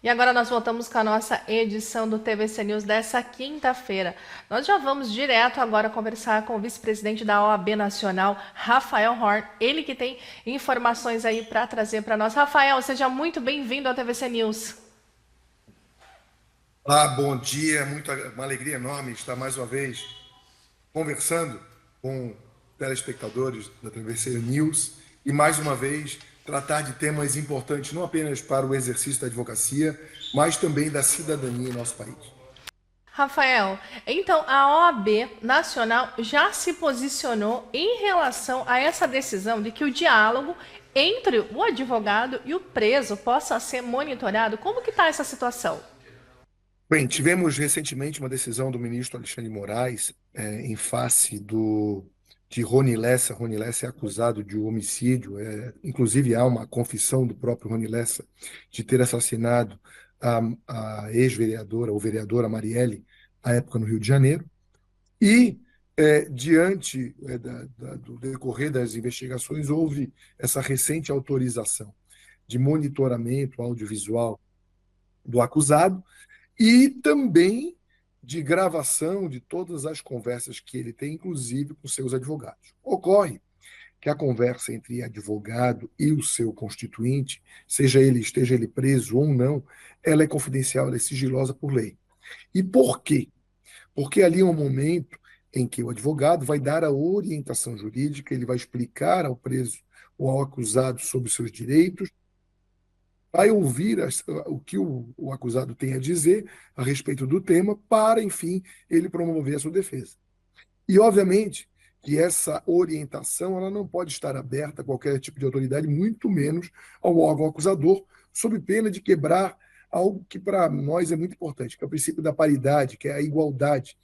E agora nós voltamos com a nossa edição do TVC News dessa quinta-feira. Nós já vamos direto agora conversar com o vice-presidente da OAB Nacional, Rafael Horn. Ele que tem informações aí para trazer para nós. Rafael, seja muito bem-vindo ao TVC News. Bom dia, uma alegria enorme estar mais uma vez conversando com telespectadores da TVC News e mais uma vez tratar de temas importantes não apenas para o exercício da advocacia, mas também da cidadania em nosso país. Rafael, então a OAB Nacional já se posicionou em relação a essa decisão de que o diálogo entre o advogado e o preso possa ser monitorado. Como que está essa situação? Bem, tivemos recentemente uma decisão do ministro Alexandre de Moraes em face de Rony Lessa. Rony Lessa é acusado de homicídio. Inclusive, há uma confissão do próprio Rony Lessa de ter assassinado a ex-vereadora, ou vereadora Marielle, à época no Rio de Janeiro. E, diante do decorrer das investigações, houve essa recente autorização de monitoramento audiovisual do acusado e também de gravação de todas as conversas que ele tem, inclusive com seus advogados. Ocorre que a conversa entre advogado e o seu constituinte, esteja ele preso ou não, ela é confidencial, ela é sigilosa por lei. E por quê? Porque ali é um momento em que o advogado vai dar a orientação jurídica, ele vai explicar ao preso ou ao acusado sobre os seus direitos, vai ouvir o que o acusado tem a dizer a respeito do tema, para, enfim, ele promover a sua defesa. E, obviamente, que essa orientação ela não pode estar aberta a qualquer tipo de autoridade, muito menos ao órgão acusador, sob pena de quebrar algo que para nós é muito importante, que é o princípio da paridade, que é a igualdade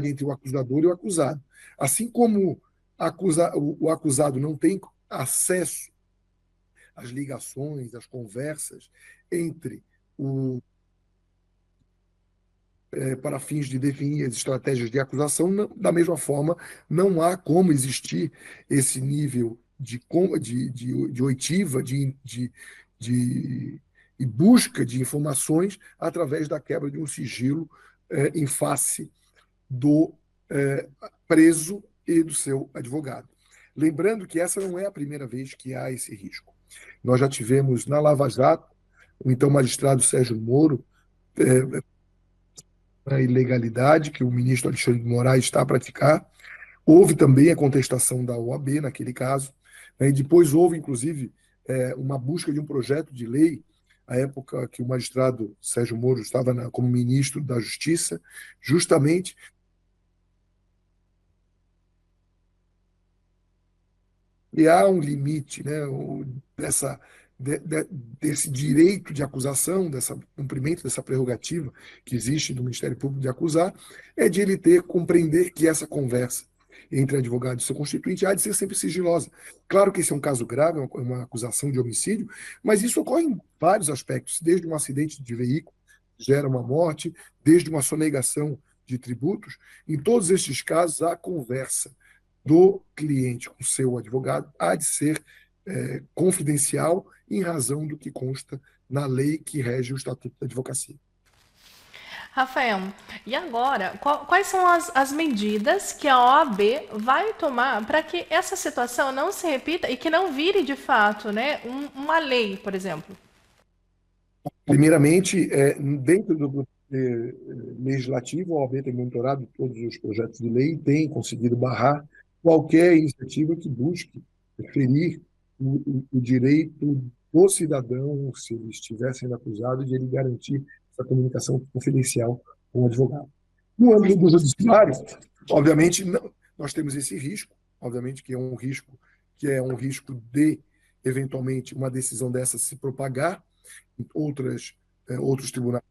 entre o acusador e o acusado. Assim como o acusado não tem acesso as ligações, as conversas entre o para fins de definir as estratégias de acusação, da mesma forma, não há como existir esse nível de oitiva, de, e busca de informações através da quebra de um sigilo em face do preso e do seu advogado. Lembrando que essa não é a primeira vez que há esse risco. Nós já tivemos na Lava Jato, o então magistrado Sérgio Moro, a ilegalidade que o ministro Alexandre de Moraes está a praticar. Houve também a contestação da OAB naquele caso, né, e depois houve, inclusive, uma busca de um projeto de lei, à época que o magistrado Sérgio Moro estava como ministro da Justiça, justamente. E há um limite, né, dessa, desse direito de acusação, desse cumprimento dessa prerrogativa que existe do Ministério Público de acusar, é de ele compreender que essa conversa entre advogado e seu constituinte há de ser sempre sigilosa. Claro que esse é um caso grave, é uma acusação de homicídio, mas isso ocorre em vários aspectos, desde um acidente de veículo, que gera uma morte, desde uma sonegação de tributos. Em todos estes casos, há conversa do cliente com seu advogado há de ser confidencial em razão do que consta na lei que rege o Estatuto da Advocacia. Rafael, e agora, quais são as medidas que a OAB vai tomar para que essa situação não se repita e que não vire de fato, né, uma lei, por exemplo? Primeiramente, dentro do legislativo, a OAB tem monitorado todos os projetos de lei e tem conseguido barrar qualquer iniciativa que busque ferir o direito do cidadão, se ele estiver sendo acusado, de ele garantir essa comunicação confidencial com o advogado. No âmbito do judiciário, obviamente, nós temos esse risco, obviamente que é um risco de, eventualmente, uma decisão dessa se propagar em outros tribunais,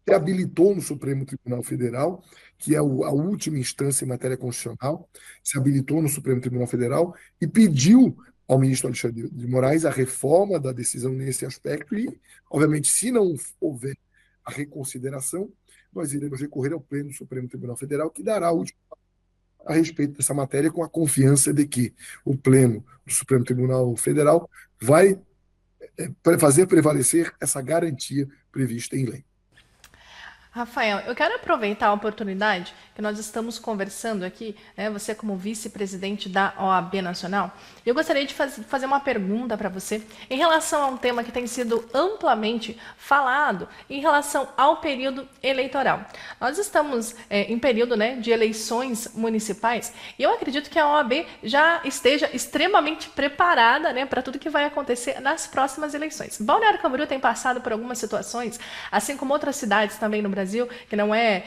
que habilitou no Supremo Tribunal Federal, que é a última instância em matéria constitucional, se habilitou no Supremo Tribunal Federal e pediu ao ministro Alexandre de Moraes a reforma da decisão nesse aspecto e, obviamente, se não houver a reconsideração, nós iremos recorrer ao Pleno do Supremo Tribunal Federal, que dará a última a respeito dessa matéria com a confiança de que o Pleno do Supremo Tribunal Federal vai fazer prevalecer essa garantia prevista em lei. Rafael, eu quero aproveitar a oportunidade que nós estamos conversando aqui, né, você como vice-presidente da OAB Nacional, e eu gostaria de fazer uma pergunta para você em relação a um tema que tem sido amplamente falado em relação ao período eleitoral. Nós estamos em período, né, de eleições municipais e eu acredito que a OAB já esteja extremamente preparada, né, para tudo que vai acontecer nas próximas eleições. Balneário Camboriú tem passado por algumas situações, assim como outras cidades também no Brasil, que não é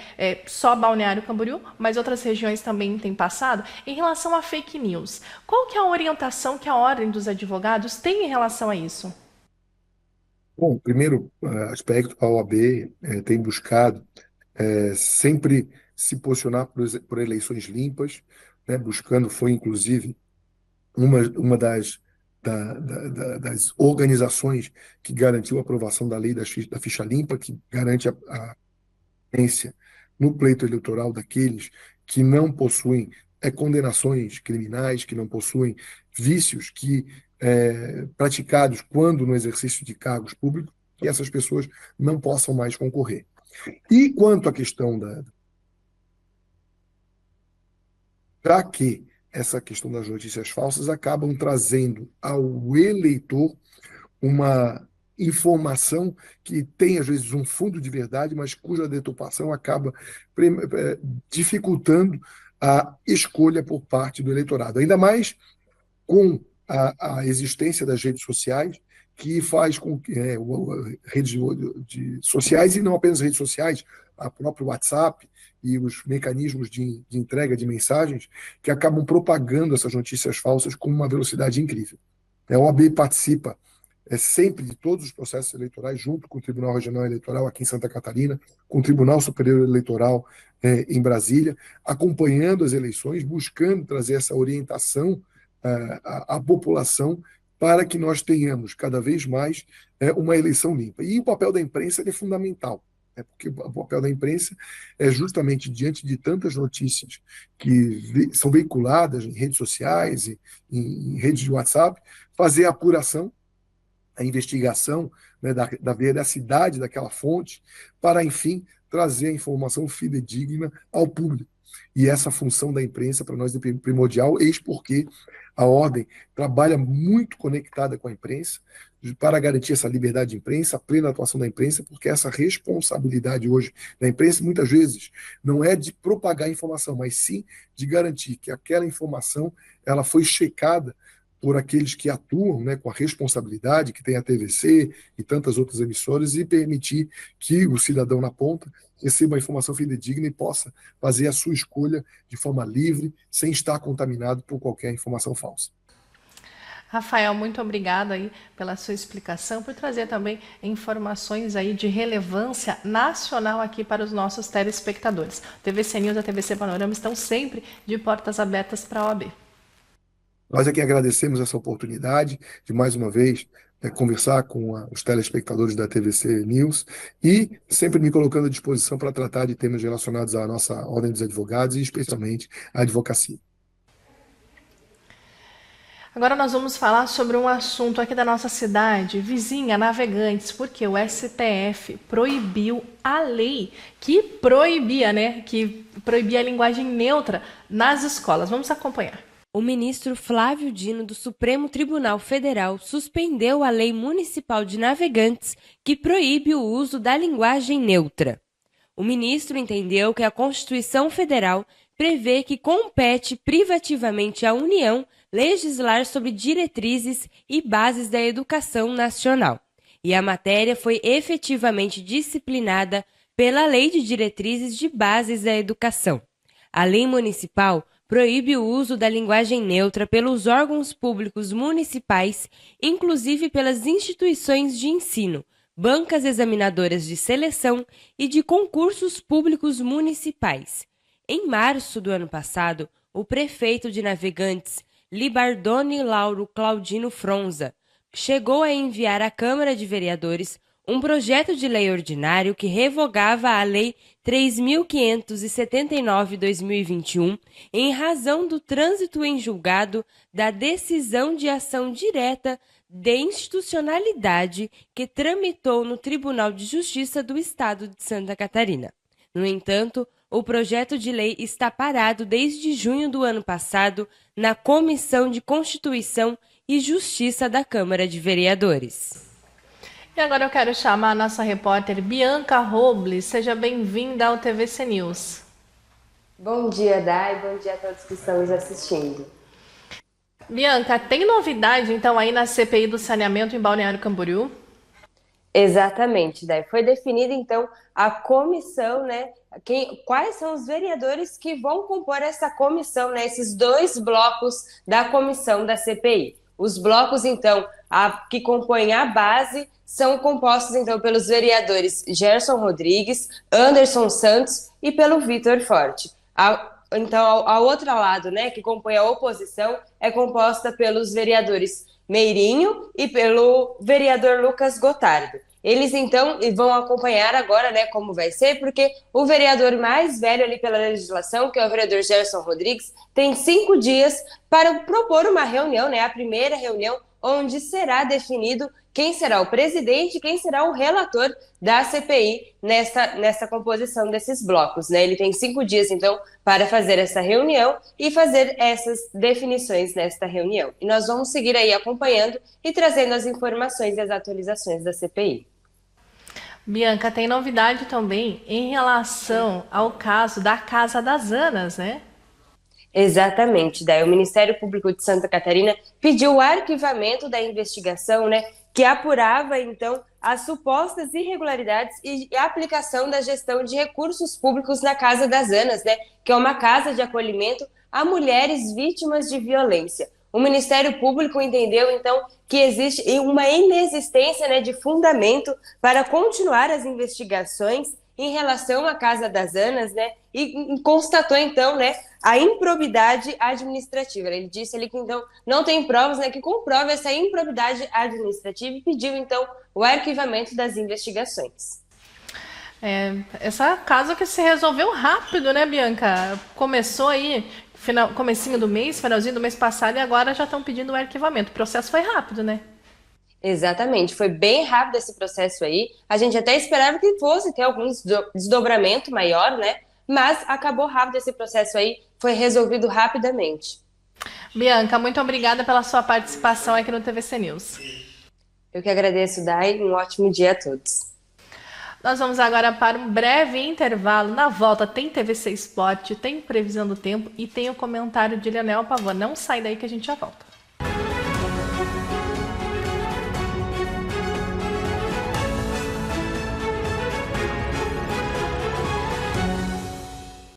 só Balneário Camboriú, mas outras regiões também têm passado, em relação a fake news. Qual que é a orientação que a Ordem dos Advogados tem em relação a isso? Bom, o primeiro aspecto, a OAB tem buscado sempre se posicionar por eleições limpas, né, buscando, foi inclusive uma das organizações que garantiu a aprovação da lei da ficha limpa, que garante a existência no pleito eleitoral daqueles que não possuem condenações criminais, que não possuem vícios que praticados quando no exercício de cargos públicos, que essas pessoas não possam mais concorrer. E quanto à questão já que essa questão das notícias falsas acabam trazendo ao eleitor uma informação que tem, às vezes, um fundo de verdade, mas cuja deturpação acaba dificultando a escolha por parte do eleitorado. Ainda mais com a existência das redes sociais, que faz com que redes sociais, e não apenas redes sociais, a próprio WhatsApp e os mecanismos de entrega de mensagens, que acabam propagando essas notícias falsas com uma velocidade incrível. A OAB participa sempre de todos os processos eleitorais, junto com o Tribunal Regional Eleitoral aqui em Santa Catarina, com o Tribunal Superior Eleitoral em Brasília, acompanhando as eleições, buscando trazer essa orientação à população para que nós tenhamos cada vez mais uma eleição limpa. E o papel da imprensa é fundamental, porque o papel da imprensa é justamente diante de tantas notícias que são veiculadas em redes sociais, em redes de WhatsApp, fazer a apuração, a investigação, né, da veracidade daquela fonte, para, enfim, trazer a informação fidedigna ao público. E essa função da imprensa para nós é primordial, eis porque a Ordem trabalha muito conectada com a imprensa para garantir essa liberdade de imprensa, a plena atuação da imprensa, porque essa responsabilidade hoje da imprensa, muitas vezes, não é de propagar informação, mas sim de garantir que aquela informação ela foi checada por aqueles que atuam, né, com a responsabilidade que tem a TVC e tantas outras emissoras, e permitir que o cidadão na ponta receba a informação fidedigna e possa fazer a sua escolha de forma livre, sem estar contaminado por qualquer informação falsa. Rafael, muito obrigada aí pela sua explicação, por trazer também informações aí de relevância nacional aqui para os nossos telespectadores. TVC News e a TVC Panorama estão sempre de portas abertas para a OAB. Nós aqui agradecemos essa oportunidade de, mais uma vez, conversar com os telespectadores da TVC News e sempre me colocando à disposição para tratar de temas relacionados à nossa Ordem dos Advogados e, especialmente, à advocacia. Agora nós vamos falar sobre um assunto aqui da nossa cidade, vizinha, Navegantes, porque o STF proibiu a lei que proibia, a linguagem neutra nas escolas. Vamos acompanhar. O ministro Flávio Dino, do Supremo Tribunal Federal, suspendeu a Lei Municipal de Navegantes, que proíbe o uso da linguagem neutra. O ministro entendeu que a Constituição Federal prevê que compete privativamente à União legislar sobre diretrizes e bases da educação nacional, e a matéria foi efetivamente disciplinada pela Lei de Diretrizes de Bases da Educação. A lei municipal proíbe o uso da linguagem neutra pelos órgãos públicos municipais, inclusive pelas instituições de ensino, bancas examinadoras de seleção e de concursos públicos municipais. Em março do ano passado, o prefeito de Navegantes, Libardone Lauro Claudino Fronza, chegou a enviar à Câmara de Vereadores um projeto de lei ordinário que revogava a Lei 3.579/2021 em razão do trânsito em julgado da decisão de ação direta de institucionalidade que tramitou no Tribunal de Justiça do Estado de Santa Catarina. No entanto, o projeto de lei está parado desde junho do ano passado na Comissão de Constituição e Justiça da Câmara de Vereadores. E agora eu quero chamar a nossa repórter Bianca Robles. Seja bem-vinda ao TVC News. Bom dia, Dai. Bom dia a todos que estão nos assistindo. Bianca, tem novidade então aí na CPI do saneamento em Balneário Camboriú? Exatamente, Dai. Foi definida então a comissão, né? Quais são os vereadores que vão compor essa comissão, né? Esses dois blocos da comissão da CPI. Os blocos, então, que compõem a base são compostos então pelos vereadores Gerson Rodrigues, Anderson Santos e pelo Vitor Forte. Então, ao outro lado, né, que compõe a oposição, é composta pelos vereadores Meirinho e pelo vereador Lucas Gotardo. Eles, então, vão acompanhar agora, né, como vai ser, porque o vereador mais velho ali pela legislação, que é o vereador Gerson Rodrigues, tem 5 dias para propor uma reunião, né, a primeira reunião, onde será definido quem será o presidente, quem será o relator da CPI nessa composição desses blocos, né? Ele tem 5 dias, então, para fazer essa reunião e fazer essas definições nesta reunião. E nós vamos seguir aí acompanhando e trazendo as informações e as atualizações da CPI. Bianca, tem novidade também em relação ao caso da Casa das Anas, né? Exatamente, daí o Ministério Público de Santa Catarina pediu o arquivamento da investigação, né, que apurava, então, as supostas irregularidades e a aplicação da gestão de recursos públicos na Casa das Anas, né, que é uma casa de acolhimento a mulheres vítimas de violência. O Ministério Público entendeu, então, que existe uma inexistência, né, de fundamento para continuar as investigações em relação à Casa das Anas, né, e constatou, então, né, a improbidade administrativa. Ele disse ali que, então, não tem provas, né, que comprove essa improbidade administrativa e pediu, então, o arquivamento das investigações. Essa casa que se resolveu rápido, né, Bianca? Começou aí, comecinho do mês, finalzinho do mês passado, e agora já estão pedindo o arquivamento. O processo foi rápido, né? Exatamente, foi bem rápido esse processo aí. A gente até esperava que fosse ter algum desdobramento maior, né? Mas acabou rápido esse processo aí, foi resolvido rapidamente. Bianca, muito obrigada pela sua participação aqui no TVC News. Eu que agradeço, Dai, um ótimo dia a todos. Nós vamos agora para um breve intervalo. Na volta tem TVC Esporte, tem previsão do tempo e tem o comentário de Leonel Pavão. Não sai daí que a gente já volta.